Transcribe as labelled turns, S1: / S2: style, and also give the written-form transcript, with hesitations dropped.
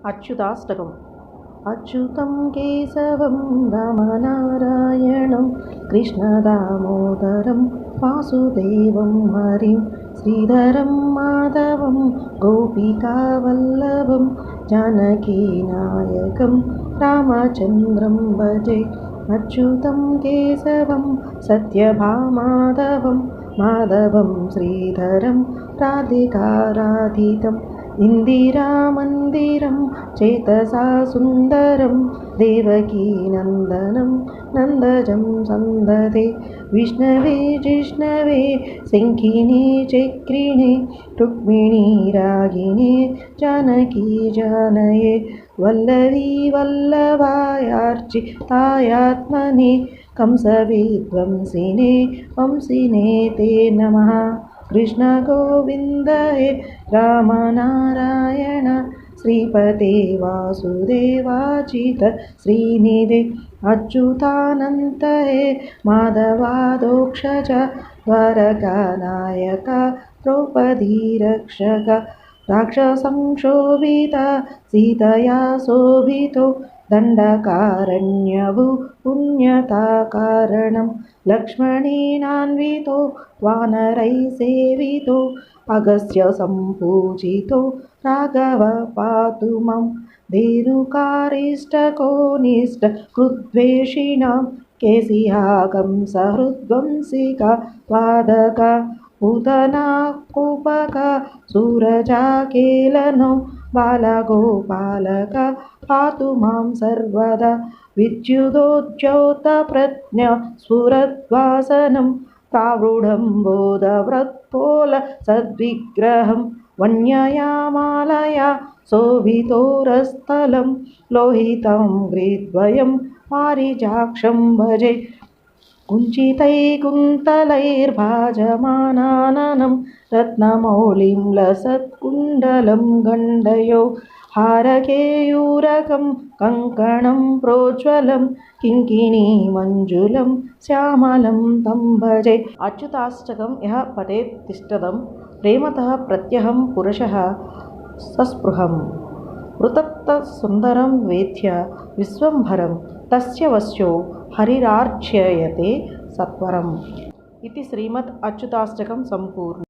S1: अच्युताष्टकम्। अच्युतं केशवं रामनारायणं कृष्णदामोदरं वासुदेवं हरिं श्रीधरं माधवं गोपिकावल्लभं जानकीनायकं रामचन्द्रं भजे। अच्युतं केशवं सत्यभामाधवं माधवं श्रीधरं राधिकाराधितम् इन्दिरामन्दिरं चेतसा सुन्दरं देवकीनन्दनं नन्दजं सन्ददे। विष्णवे जिष्णवे शङ्खिने चक्रिणे रुक्मिणी रागिणे जानकी जानये वल्लवी वल्लभायार्चितायात्मने कंसविध्वंसिने वंसिने ते नमः। कृष्ण गोविन्द हे रामनारायण श्रीपते वासुदेवाचित श्रीनिधे अच्युतानन्त हे माधवादोक्षज द्वारकानायक द्रौपदी रक्षक राक्षसंक्षोभित सीतया शोभितो दण्डकारण्यभु पुण्यताकारणं लक्ष्मणेनान्वितो वानरैः सेवितो अगस्त्य सम्पूजितो राघव पातु मां। धेनुकारिष्टकोनिष्टकृद्वेषिणां केशिहाकं सहृद्वंसिका वादक पूतना कूपक सूरजाकेलनो बालगोपालक पातु मां सर्वदा। विद्युदोज्योतप्रज्ञ स्फुरद्वासनं प्रावृढं बोधव्रत्पोल सद्विग्रहं वन्यया मालया शोभितोरस्थलं लोहितं ग्रीद्वयं पारिजाक्षं भजे। कुञ्चितैकुन्तलैर्भाजमानाननं रत्नमौलिं लसत्कुण्डलं गण्डयो हारकेयूरकं कङ्कणं प्रोज्वलं किङ्किणीमञ्जुलं श्यामलं तं भजे। अच्युताष्टकं यः पठेत् तिष्ठतं प्रेमतः प्रत्यहं पुरुषः सस्पृहं वृत्तत्तत्सुन्दरं वेद्य विश्वम्भरं तस्य वश्यो हरिरार्च्यते सत्वरम् इति श्रीमद् अच्युताष्टकं सम्पूर्णम्।